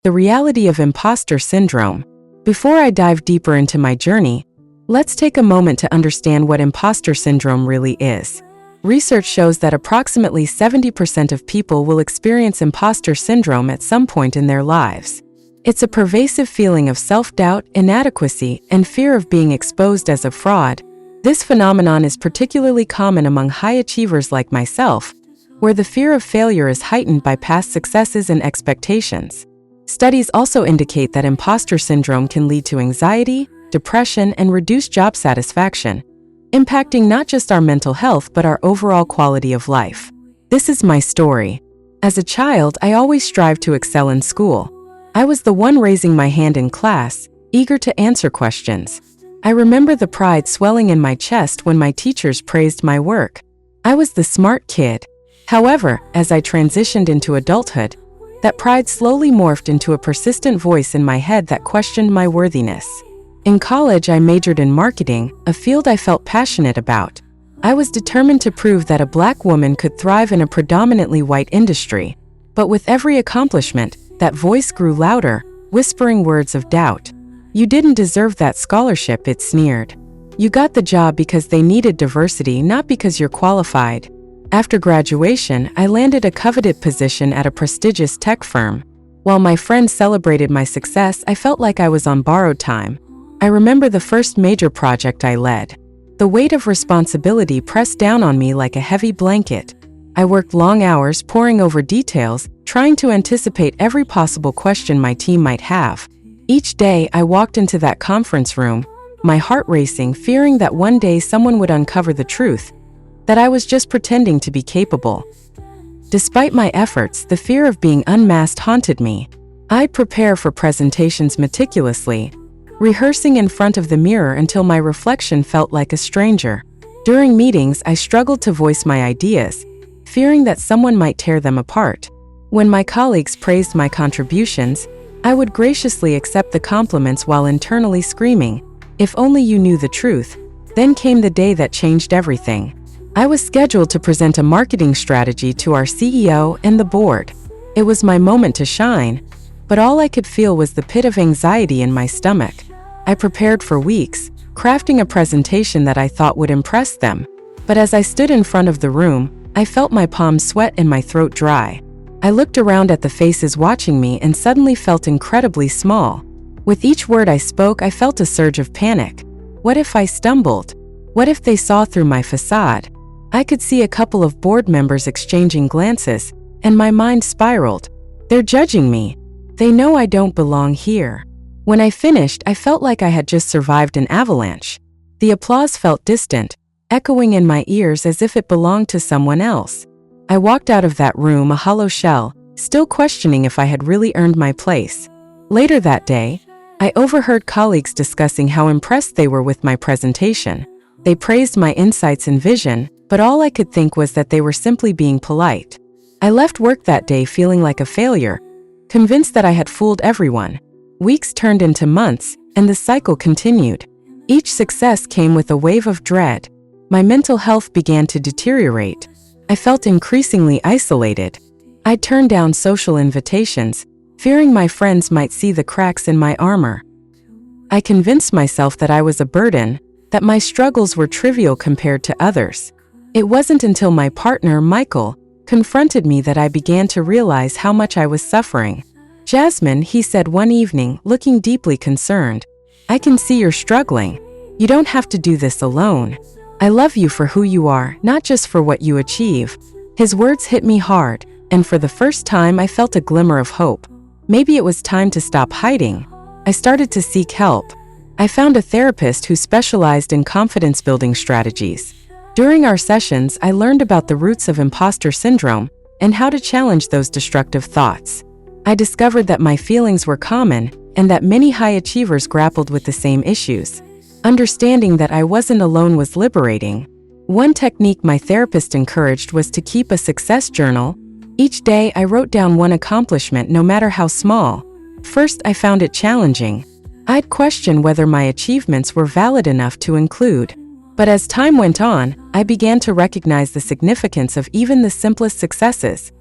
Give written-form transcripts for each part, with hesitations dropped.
the reality of imposter syndrome. Before I dive deeper into my journey, let's take a moment to understand what imposter syndrome really is. Research shows that approximately 70% of people will experience imposter syndrome at some point in their lives. It's a pervasive feeling of self-doubt, inadequacy, and fear of being exposed as a fraud. This phenomenon is particularly common among high achievers like myself, where the fear of failure is heightened by past successes and expectations. Studies also indicate that imposter syndrome can lead to anxiety, depression, and reduced job satisfaction, impacting not just our mental health but our overall quality of life. This is my story. As a child, I always strived to excel in school. I was the one raising my hand in class, eager to answer questions. I remember the pride swelling in my chest when my teachers praised my work. I was the smart kid. However, as I transitioned into adulthood, that pride slowly morphed into a persistent voice in my head that questioned my worthiness. In college, I majored in marketing, a field I felt passionate about. I was determined to prove that a Black woman could thrive in a predominantly white industry. But with every accomplishment, that voice grew louder, whispering words of doubt. "You didn't deserve that scholarship," it sneered. "You got the job because they needed diversity, not because you're qualified." After graduation, I landed a coveted position at a prestigious tech firm. While my friends celebrated my success, I felt like I was on borrowed time. I remember the first major project I led. The weight of responsibility pressed down on me like a heavy blanket. I worked long hours poring over details, trying to anticipate every possible question my team might have. Each day, I walked into that conference room, my heart racing, fearing that one day someone would uncover the truth, that I was just pretending to be capable. Despite my efforts, the fear of being unmasked haunted me. I'd prepare for presentations meticulously, rehearsing in front of the mirror until my reflection felt like a stranger. During meetings, I struggled to voice my ideas, fearing that someone might tear them apart. When my colleagues praised my contributions, I would graciously accept the compliments while internally screaming, "If only you knew the truth." Then came the day that changed everything. I was scheduled to present a marketing strategy to our CEO and the board. It was my moment to shine, but all I could feel was the pit of anxiety in my stomach. I prepared for weeks, crafting a presentation that I thought would impress them. But as I stood in front of the room, I felt my palms sweat and my throat dry. I looked around at the faces watching me and suddenly felt incredibly small. With each word I spoke, I felt a surge of panic. What if I stumbled? What if they saw through my facade? I could see a couple of board members exchanging glances, and my mind spiraled. They're judging me. They know I don't belong here. When I finished, I felt like I had just survived an avalanche. The applause felt distant, echoing in my ears as if it belonged to someone else. I walked out of that room a hollow shell, still questioning if I had really earned my place. Later that day, I overheard colleagues discussing how impressed they were with my presentation. They praised my insights and vision, but all I could think was that they were simply being polite. I left work that day feeling like a failure, convinced that I had fooled everyone. Weeks turned into months, and the cycle continued. Each success came with a wave of dread. My mental health began to deteriorate. I felt increasingly isolated. I turned down social invitations, fearing my friends might see the cracks in my armor. I convinced myself that I was a burden, that my struggles were trivial compared to others. It wasn't until my partner, Michael, confronted me that I began to realize how much I was suffering. "Jasmine," he said one evening, looking deeply concerned, "I can see you're struggling. You don't have to do this alone. I love you for who you are, not just for what you achieve." His words hit me hard, and for the first time I felt a glimmer of hope. Maybe it was time to stop hiding. I started to seek help. I found a therapist who specialized in confidence-building strategies. During our sessions, I learned about the roots of imposter syndrome and how to challenge those destructive thoughts. I discovered that my feelings were common and that many high achievers grappled with the same issues. Understanding that I wasn't alone was liberating. One technique my therapist encouraged was to keep a success journal. Each day, I wrote down one accomplishment, no matter how small. First, I found it challenging. I'd question whether my achievements were valid enough to include. But as time went on, I began to recognize the significance of even the simplest successes.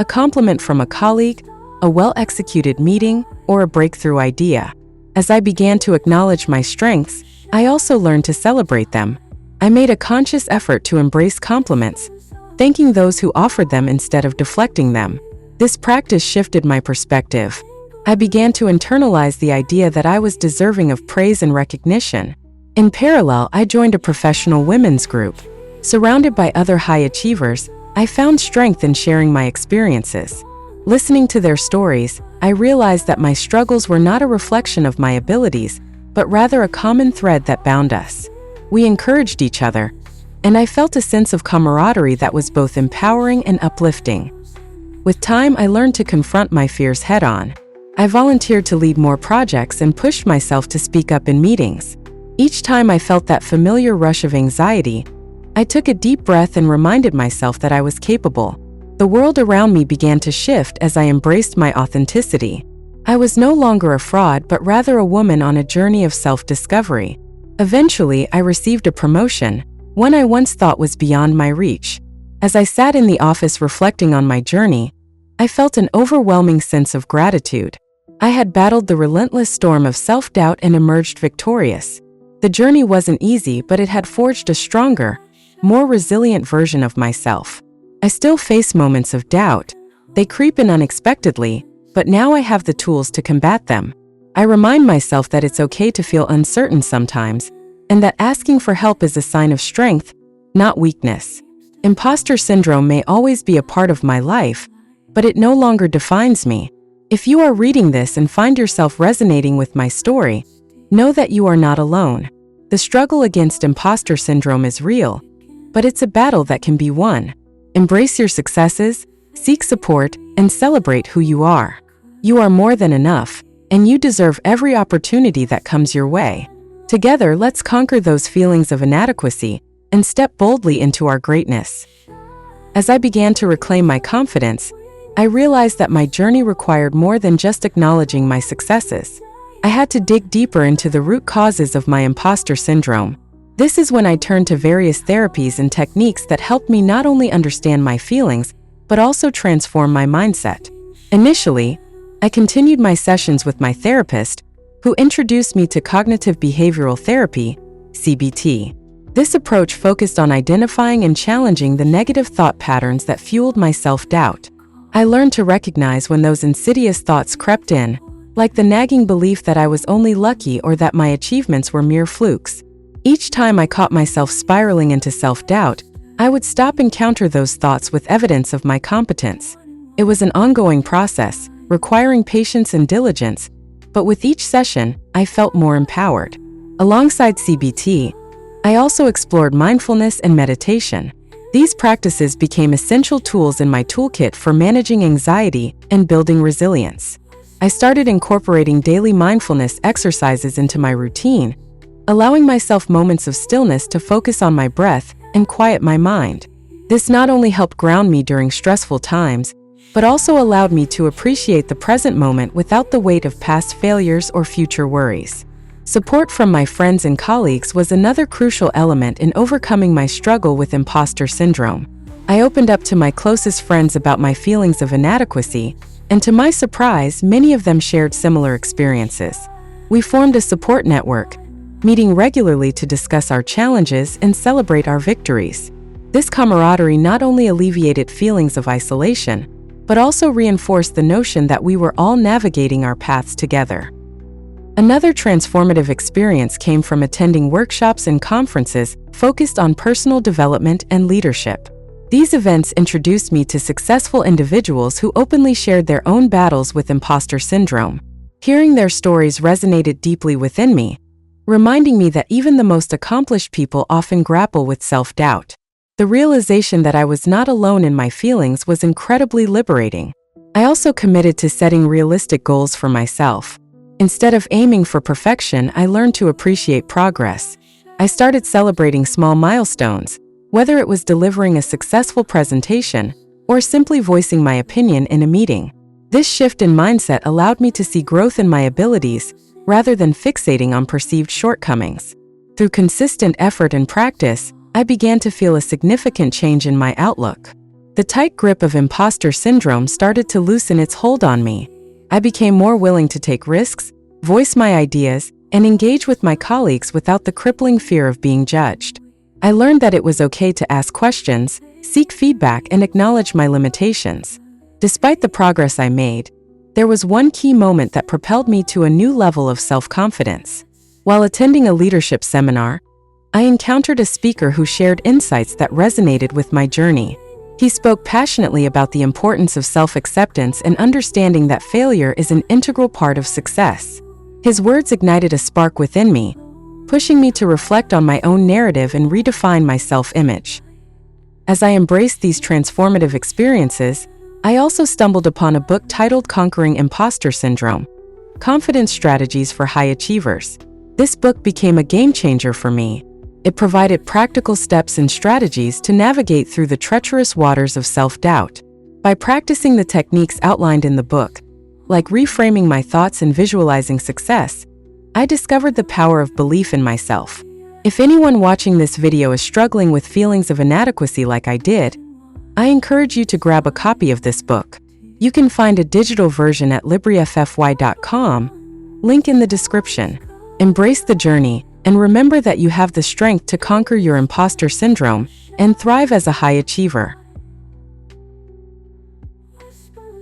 A compliment from a colleague, a well-executed meeting, or a breakthrough idea. As I began to acknowledge my strengths, I also learned to celebrate them. I made a conscious effort to embrace compliments, thanking those who offered them instead of deflecting them. This practice shifted my perspective. I began to internalize the idea that I was deserving of praise and recognition. In parallel, I joined a professional women's group. Surrounded by other high achievers, I found strength in sharing my experiences. Listening to their stories, I realized that my struggles were not a reflection of my abilities, but rather a common thread that bound us. We encouraged each other, and I felt a sense of camaraderie that was both empowering and uplifting. With time, I learned to confront my fears head-on. I volunteered to lead more projects and pushed myself to speak up in meetings. Each time I felt that familiar rush of anxiety, I took a deep breath and reminded myself that I was capable. The world around me began to shift as I embraced my authenticity. I was no longer a fraud, but rather a woman on a journey of self-discovery. Eventually, I received a promotion, one I once thought was beyond my reach. As I sat in the office reflecting on my journey, I felt an overwhelming sense of gratitude. I had battled the relentless storm of self-doubt and emerged victorious. The journey wasn't easy, but it had forged a stronger, more resilient version of myself. I still face moments of doubt. They creep in unexpectedly, but now I have the tools to combat them. I remind myself that it's okay to feel uncertain sometimes, and that asking for help is a sign of strength, not weakness. Imposter syndrome may always be a part of my life, but it no longer defines me. If you are reading this and find yourself resonating with my story, know that you are not alone. The struggle against imposter syndrome is real, but it's a battle that can be won. Embrace your successes, seek support, and celebrate who you are. You are more than enough, and you deserve every opportunity that comes your way. Together, let's conquer those feelings of inadequacy and step boldly into our greatness. As I began to reclaim my confidence, I realized that my journey required more than just acknowledging my successes. I had to dig deeper into the root causes of my imposter syndrome. This is when I turned to various therapies and techniques that helped me not only understand my feelings, but also transform my mindset. Initially, I continued my sessions with my therapist, who introduced me to cognitive behavioral therapy, CBT. This approach focused on identifying and challenging the negative thought patterns that fueled my self-doubt. I learned to recognize when those insidious thoughts crept in, like the nagging belief that I was only lucky or that my achievements were mere flukes. Each time I caught myself spiraling into self-doubt, I would stop and counter those thoughts with evidence of my competence. It was an ongoing process, requiring patience and diligence, but with each session, I felt more empowered. Alongside CBT, I also explored mindfulness and meditation. These practices became essential tools in my toolkit for managing anxiety and building resilience. I started incorporating daily mindfulness exercises into my routine, allowing myself moments of stillness to focus on my breath and quiet my mind. This not only helped ground me during stressful times, but also allowed me to appreciate the present moment without the weight of past failures or future worries. Support from my friends and colleagues was another crucial element in overcoming my struggle with imposter syndrome. I opened up to my closest friends about my feelings of inadequacy, and to my surprise, many of them shared similar experiences. We formed a support network, meeting regularly to discuss our challenges and celebrate our victories. This camaraderie not only alleviated feelings of isolation, but also reinforced the notion that we were all navigating our paths together. Another transformative experience came from attending workshops and conferences focused on personal development and leadership. These events introduced me to successful individuals who openly shared their own battles with imposter syndrome. Hearing their stories resonated deeply within me, reminding me that even the most accomplished people often grapple with self-doubt. The realization that I was not alone in my feelings was incredibly liberating. I also committed to setting realistic goals for myself. Instead of aiming for perfection, I learned to appreciate progress. I started celebrating small milestones, whether it was delivering a successful presentation or simply voicing my opinion in a meeting. This shift in mindset allowed me to see growth in my abilities rather than fixating on perceived shortcomings. Through consistent effort and practice, I began to feel a significant change in my outlook. The tight grip of imposter syndrome started to loosen its hold on me, I became more willing to take risks, voice my ideas, and engage with my colleagues without the crippling fear of being judged. I learned that it was okay to ask questions, seek feedback, and acknowledge my limitations. Despite the progress I made, there was one key moment that propelled me to a new level of self-confidence. While attending a leadership seminar, I encountered a speaker who shared insights that resonated with my journey. He spoke passionately about the importance of self-acceptance and understanding that failure is an integral part of success. His words ignited a spark within me, pushing me to reflect on my own narrative and redefine my self-image. As I embraced these transformative experiences, I also stumbled upon a book titled Conquering Imposter Syndrome: Confidence Strategies for High Achievers. This book became a game changer for me. It provided practical steps and strategies to navigate through the treacherous waters of self-doubt. By practicing the techniques outlined in the book, like reframing my thoughts and visualizing success, I discovered the power of belief in myself. If anyone watching this video is struggling with feelings of inadequacy like I did, I encourage you to grab a copy of this book. You can find a digital version at libriffy.com, link in the description. Embrace the journey, and remember that you have the strength to conquer your imposter syndrome and thrive as a high achiever.